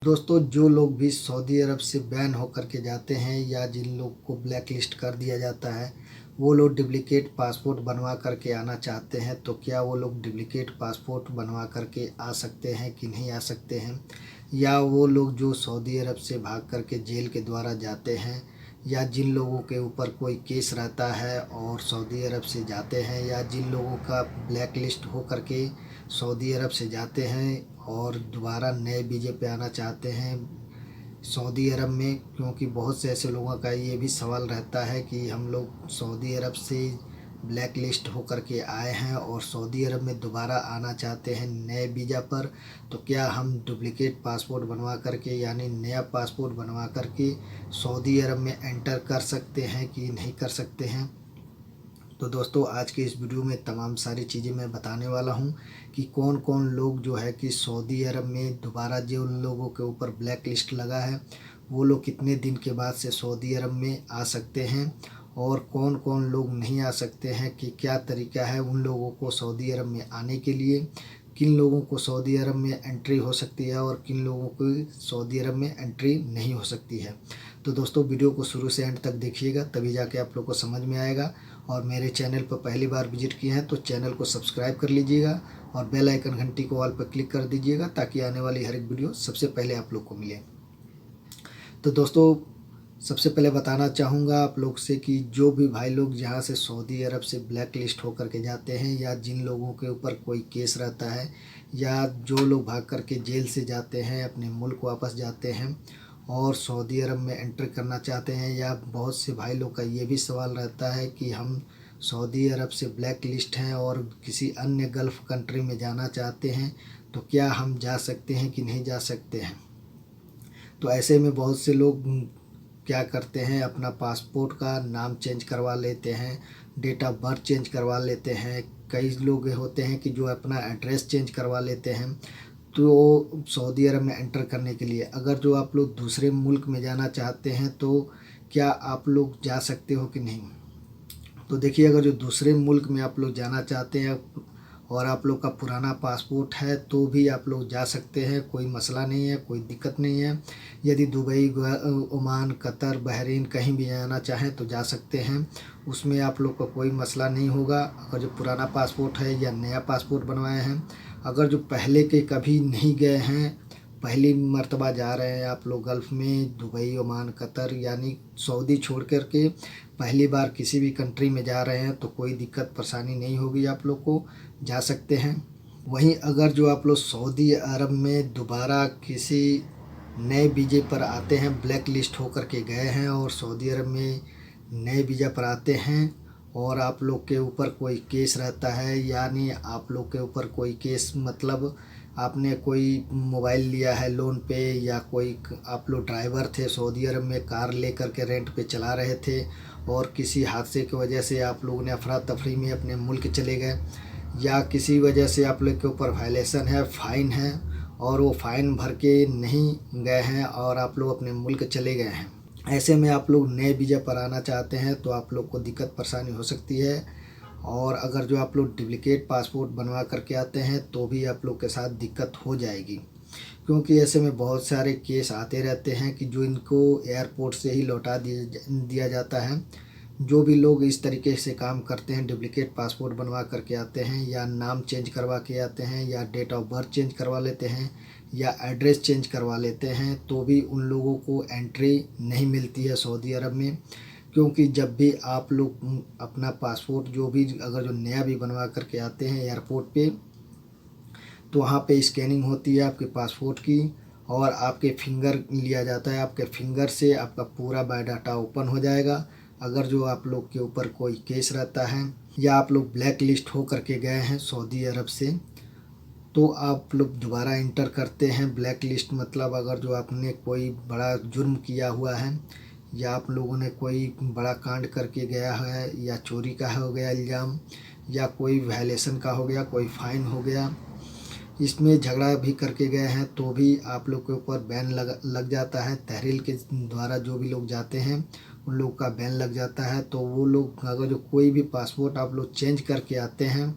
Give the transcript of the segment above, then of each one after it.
दोस्तों, जो लोग भी सऊदी अरब से बैन होकर के जाते हैं या जिन लोग को ब्लैक लिस्ट कर दिया जाता है, वो लोग डुप्लिकेट पासपोर्ट बनवा करके आना चाहते हैं। तो क्या वो लोग डुप्लिकेट पासपोर्ट बनवा करके आ सकते हैं कि नहीं आ सकते हैं? या वो लोग जो सऊदी अरब से भाग करके जेल के द्वारा जाते हैं, या जिन लोगों के ऊपर कोई केस रहता है और सऊदी अरब से जाते हैं, या जिन लोगों का ब्लैक लिस्ट हो करके सऊदी अरब से जाते हैं और दोबारा नए वीज़े पे आना चाहते हैं सऊदी अरब में, क्योंकि बहुत से ऐसे लोगों का ये भी सवाल रहता है कि हम लोग सऊदी अरब से ब्लैक लिस्ट होकर के आए हैं और सऊदी अरब में दोबारा आना चाहते हैं नए वीज़ा पर। तो क्या हम डुप्लिकेट पासपोर्ट बनवा करके यानी नया पासपोर्ट बनवा करके सऊदी अरब में एंटर कर सकते हैं कि नहीं कर सकते हैं? तो दोस्तों, आज के इस वीडियो में तमाम सारी चीज़ें मैं बताने वाला हूं कि कौन कौन लोग जो है कि सऊदी अरब में दोबारा जो उन लोगों के ऊपर ब्लैक लिस्ट लगा है वो लोग कितने दिन के बाद से सऊदी अरब में आ सकते हैं, और कौन कौन लोग नहीं आ सकते हैं, कि क्या तरीका है उन लोगों को सऊदी अरब में आने के लिए, किन लोगों को सऊदी अरब में एंट्री हो सकती है और किन लोगों को सऊदी अरब में एंट्री नहीं हो सकती है। तो दोस्तों, वीडियो को शुरू से एंड तक देखिएगा, तभी जाके आप लोग को समझ में आएगा। और मेरे चैनल पर पहली बार विजिट किए हैं तो चैनल को सब्सक्राइब कर लीजिएगा और बेल आइकन घंटी को ऑल पर क्लिक कर दीजिएगा, ताकि आने वाली हर एक वीडियो सबसे पहले आप लोग को मिले। तो दोस्तों, सबसे पहले बताना चाहूँगा आप लोग से कि जो भी भाई लोग यहाँ से सऊदी अरब से ब्लैक लिस्ट होकर के जाते हैं, या जिन लोगों के ऊपर कोई केस रहता है, या जो लोग भाग कर के जेल से जाते हैं अपने मुल्क वापस जाते हैं और सऊदी अरब में एंटर करना चाहते हैं, या बहुत से भाई लोग का ये भी सवाल रहता है कि हम सऊदी अरब से ब्लैक लिस्ट हैं और किसी अन्य गल्फ़ कंट्री में जाना चाहते हैं, तो क्या हम जा सकते हैं कि नहीं जा सकते हैं? तो ऐसे में बहुत से लोग क्या करते हैं, अपना पासपोर्ट का नाम चेंज करवा लेते हैं, डेट ऑफ बर्थ चेंज करवा लेते हैं। कई लोग होते हैं कि जो अपना एड्रेस चेंज करवा लेते हैं तो सऊदी अरब में एंटर करने के लिए। अगर जो आप लोग दूसरे मुल्क में जाना चाहते हैं तो क्या आप लोग जा सकते हो कि नहीं? तो देखिए, अगर जो दूसरे मुल्क में आप लोग जाना चाहते हैं और आप लोग का पुराना पासपोर्ट है तो भी आप लोग जा सकते हैं, कोई मसला नहीं है, कोई दिक्कत नहीं है। यदि दुबई, ओमान, कतर, बहरीन कहीं भी जाना चाहें तो जा सकते हैं, उसमें आप लोग का कोई मसला नहीं होगा। अगर जो पुराना पासपोर्ट है या नया पासपोर्ट बनवाए हैं, अगर जो पहले के कभी नहीं गए हैं, पहली मर्तबा जा रहे हैं आप लोग गल्फ़ में, दुबई, ओमान, कतर यानी सऊदी छोड़ कर के पहली बार किसी भी कंट्री में जा रहे हैं, तो कोई दिक्कत परेशानी नहीं होगी, आप लोग को जा सकते हैं। वहीं अगर जो आप लोग सऊदी अरब में दोबारा किसी नए वीज़े पर आते हैं, ब्लैक लिस्ट होकर के गए हैं और सऊदी अरब में नए वीज़ा पर आते हैं, और आप लोग के ऊपर कोई केस रहता है, यानी आप लोग के ऊपर कोई केस मतलब आपने कोई मोबाइल लिया है लोन पे, या कोई आप लोग ड्राइवर थे सऊदी अरब में, कार लेकर के रेंट पे चला रहे थे और किसी हादसे की वजह से आप लोगों ने अफरा तफरी में अपने मुल्क चले गए, या किसी वजह से आप लोग के ऊपर वायलेशन है, फ़ाइन है, और वो फ़ाइन भर के नहीं गए हैं और आप लोग अपने मुल्क चले गए हैं, ऐसे में आप लोग नए वीज़ा पर आना चाहते हैं तो आप लोग को दिक्कत परेशानी हो सकती है। और अगर जो आप लोग डुप्लिकेट पासपोर्ट बनवा करके आते हैं तो भी आप लोग के साथ दिक्कत हो जाएगी, क्योंकि ऐसे में बहुत सारे केस आते रहते हैं कि जो इनको एयरपोर्ट से ही लौटा दिया जाता है। जो भी लोग इस तरीके से काम करते हैं, डुप्लिकेट पासपोर्ट बनवा करके आते हैं, या नाम चेंज करवा के आते हैं, या डेट ऑफ बर्थ चेंज करवा लेते हैं, या एड्रेस चेंज करवा लेते हैं, तो भी उन लोगों को एंट्री नहीं मिलती है सऊदी अरब में। क्योंकि जब भी आप लोग अपना पासपोर्ट जो भी अगर जो नया भी बनवा करके आते हैं एयरपोर्ट पे, तो वहाँ पे स्कैनिंग होती है आपके पासपोर्ट की, और आपके फिंगर लिया जाता है। आपके फिंगर से आपका पूरा बायोडाटा ओपन हो जाएगा। अगर जो आप लोग के ऊपर कोई केस रहता है, या आप लोग ब्लैक लिस्ट हो करके गए हैं सऊदी अरब से, तो आप लोग दोबारा इंटर करते हैं ब्लैक लिस्ट, मतलब अगर जो आपने कोई बड़ा जुर्म किया हुआ है, या आप लोगों ने कोई बड़ा कांड करके गया है, या चोरी का हो गया इल्ज़ाम, या कोई वायलेशन का हो गया, कोई फ़ाइन हो गया, इसमें झगड़ा भी करके गए हैं, तो भी आप लोग के ऊपर बैन लग जाता है। तहरील के द्वारा जो भी लोग जाते हैं उन लोग का बैन लग जाता है। तो वो लोग अगर जो कोई भी पासपोर्ट आप लोग चेंज करके आते हैं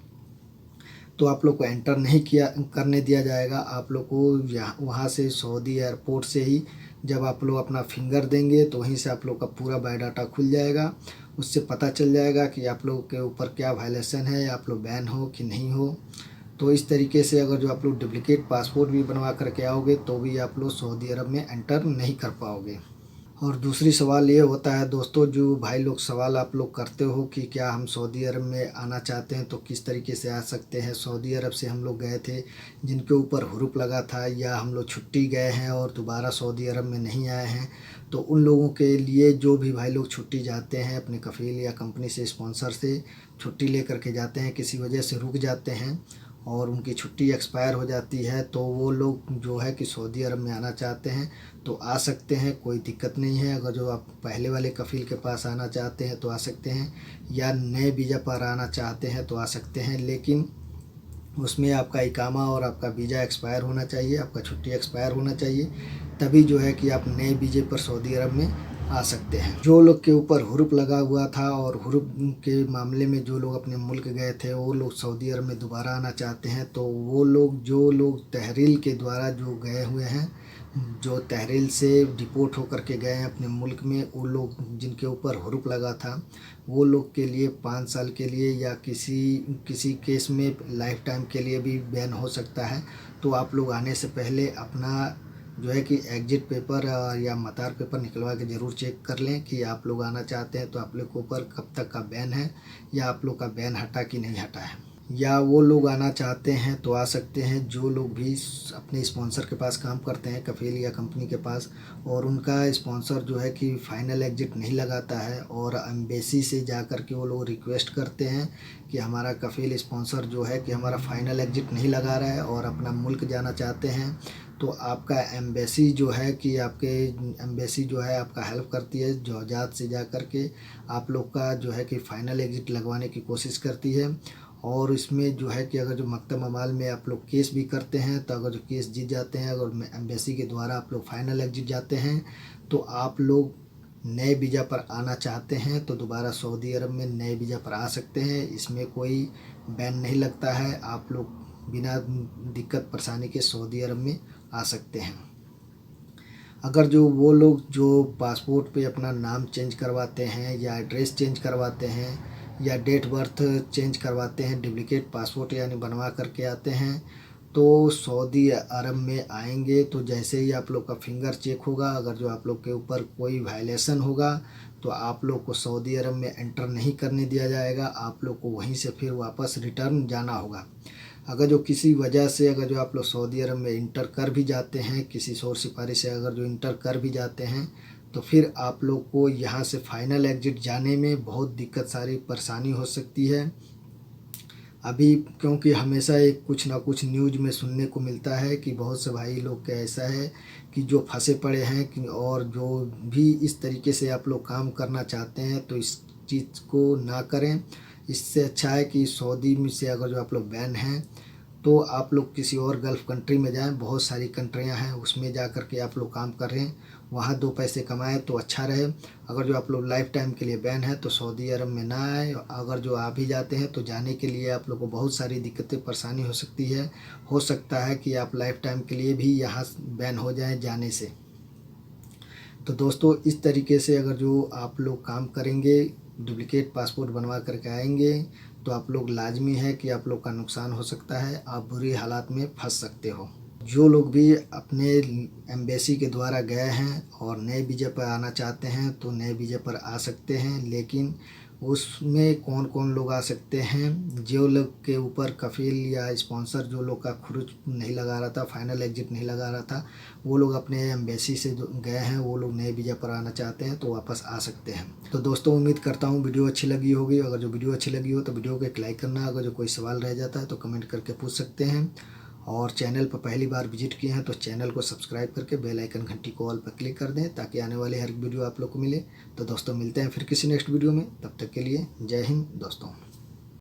तो आप लोग को एंटर नहीं किया करने दिया जाएगा। आप लोग को यहाँ वहाँ से सऊदी एयरपोर्ट से ही जब आप लोग अपना फिंगर देंगे तो वहीं से आप लोग का पूरा बायोडाटा खुल जाएगा। उससे पता चल जाएगा कि आप लोग के ऊपर क्या वायलेशन है, आप लोग बैन हो कि नहीं हो। तो इस तरीके से अगर जो आप लोग डुप्लिकेट पासपोर्ट भी बनवा करके आओगे तो भी आप लोग सऊदी अरब में एंटर नहीं कर पाओगे। और दूसरी सवाल ये होता है दोस्तों, जो भाई लोग सवाल आप लोग करते हो कि क्या हम सऊदी अरब में आना चाहते हैं तो किस तरीके से आ सकते हैं। सऊदी अरब से हम लोग गए थे जिनके ऊपर हुरूप लगा था, या हम लोग छुट्टी गए हैं और दोबारा सऊदी अरब में नहीं आए हैं, तो उन लोगों के लिए जो भी भाई लोग छुट्टी जाते हैं अपने कफ़ील या कंपनी से स्पॉन्सर से छुट्टी ले करके जाते हैं, किसी वजह से रुक जाते हैं और उनकी छुट्टी एक्सपायर हो जाती है, तो वो लोग जो है कि सऊदी अरब में आना चाहते हैं तो आ सकते हैं, कोई दिक्कत नहीं है। अगर जो आप पहले वाले कफ़ील के पास आना चाहते हैं तो आ सकते हैं, या नए वीज़ा पर आना चाहते हैं तो आ सकते हैं, लेकिन उसमें आपका इकामा और आपका वीज़ा एक्सपायर होना चाहिए, आपका छुट्टी एक्सपायर होना चाहिए, तभी जो है कि आप नए वीज़े पर सऊदी अरब में आ सकते हैं। जो लोग के ऊपर हुरूप लगा हुआ था और हुरूप के मामले में जो लोग अपने मुल्क गए थे वो लोग सऊदी अरब में दोबारा आना चाहते हैं, तो वो लोग जो लोग तहरील के द्वारा जो गए हुए हैं, जो तहरील से डिपोर्ट होकर के गए हैं अपने मुल्क में, वो लोग जिनके ऊपर हुरूप लगा था वो लोग के लिए 5 साल के लिए या किसी केस में लाइफ टाइम के लिए भी बैन हो सकता है। तो आप लोग आने से पहले अपना जो है कि एग्जिट पेपर या मतार पेपर निकलवा के ज़रूर चेक कर लें कि आप लोग आना चाहते हैं तो आप लोग के ऊपर कब तक का बैन है, या आप लोग का बैन हटा कि नहीं हटा है। या वो लोग आना चाहते हैं तो आ सकते हैं जो लोग भी अपने स्पॉन्सर के पास काम करते हैं, कफ़ील या कंपनी के पास, और उनका स्पॉन्सर जो है कि फ़ाइनल एग्जिट नहीं लगाता है और एम्बेसी से जा कर के वो लोग रिक्वेस्ट करते हैं कि हमारा कफ़ील स्पॉन्सर जो है कि हमारा फ़ाइनल एग्जिट नहीं लगा रहा है और अपना मुल्क जाना चाहते हैं, तो आपका एम्बेसी जो है कि आपके एम्बेसी जो है आपका हेल्प करती है, जौजात से जा कर के आप लोग का जो है कि फ़ाइनल एग्जिट लगवाने की कोशिश करती है। और इसमें जो है कि अगर जो मकतब अमाल में आप लोग केस भी करते हैं तो अगर जो केस जीत जाते हैं, अगर एम्बेसी के द्वारा आप लोग फ़ाइनल एग्जिट जाते हैं, तो आप लोग नए वीज़ा पर आना चाहते हैं तो दोबारा सऊदी अरब में नए वीज़ा पर आ सकते हैं। इसमें कोई बैन नहीं लगता है, आप लोग बिना दिक्कत परेशानी के सऊदी अरब में आ सकते हैं। अगर जो वो लोग जो पासपोर्ट पे अपना नाम चेंज करवाते हैं या एड्रेस चेंज करवाते हैं या डेट बर्थ चेंज करवाते हैं, डुप्लिकेट पासपोर्ट यानी बनवा करके आते हैं, तो सऊदी अरब में आएंगे तो जैसे ही आप लोग का फिंगर चेक होगा, अगर जो आप लोग के ऊपर कोई वायलेशन होगा तो आप लोग को सऊदी अरब में एंटर नहीं करने दिया जाएगा, आप लोग को वहीं से फिर वापस रिटर्न जाना होगा। अगर जो किसी वजह से अगर जो आप लोग सऊदी अरब में इंटर कर भी जाते हैं, किसी शोर सिफारिश से अगर जो इंटर कर भी जाते हैं, तो फिर आप लोग को यहाँ से फ़ाइनल एग्जिट जाने में बहुत दिक्कत सारी परेशानी हो सकती है। अभी क्योंकि हमेशा एक कुछ ना कुछ न्यूज़ में सुनने को मिलता है कि बहुत से भाई लोग का ऐसा है कि जो फंसे पड़े हैं कि, और जो भी इस तरीके से आप लोग काम करना चाहते हैं तो इस चीज़ को ना करें। इससे अच्छा है कि सऊदी में से अगर जो आप लोग बैन हैं तो आप लोग किसी और गल्फ़ कंट्री में जाएं, बहुत सारी कंट्रियां हैं उसमें जा कर के आप लोग काम कर रहे हैं, वहाँ 2 पैसे कमाएं तो अच्छा रहे। अगर जो आप लोग लाइफ टाइम के लिए बैन है तो सऊदी अरब में ना आए। अगर जो आ भी जाते हैं तो जाने के लिए आप लोग को बहुत सारी दिक्कतें परेशानी हो सकती है, हो सकता है कि आप लाइफ टाइम के लिए भी यहाँ बैन हो जाएँ जाने से। तो दोस्तों इस तरीके से अगर जो आप लोग काम करेंगे, डुप्लिकेट पासपोर्ट बनवा करके आएंगे, तो आप लोग लाजमी है कि आप लोग का नुकसान हो सकता है, आप बुरी हालात में फंस सकते हो। जो लोग भी अपने एम्बेसी के द्वारा गए हैं और नए वीज़े पर आना चाहते हैं तो नए वीज़े पर आ सकते हैं, लेकिन उसमें कौन कौन लोग आ सकते हैं, जो लोग के ऊपर कफ़ील या स्पॉन्सर जो लोग का खर्च नहीं लगा रहा था, फ़ाइनल एग्जिट नहीं लगा रहा था, वो लोग अपने एम्बेसी से जो गए हैं वो लोग नए वीज़ा पर आना चाहते हैं तो वापस आ सकते हैं। तो दोस्तों उम्मीद करता हूँ वीडियो अच्छी लगी होगी। अगर जो वीडियो अच्छी लगी हो तो वीडियो को एक लाइक करना, अगर जो कोई सवाल रह जाता है तो कमेंट करके पूछ सकते हैं, और चैनल पर पहली बार विजिट किए हैं तो चैनल को सब्सक्राइब करके बेल आइकन घंटी को ऑल पर क्लिक कर दें ताकि आने वाले हर वीडियो आप लोग को मिले। तो दोस्तों मिलते हैं फिर किसी नेक्स्ट वीडियो में, तब तक के लिए जय हिंद दोस्तों।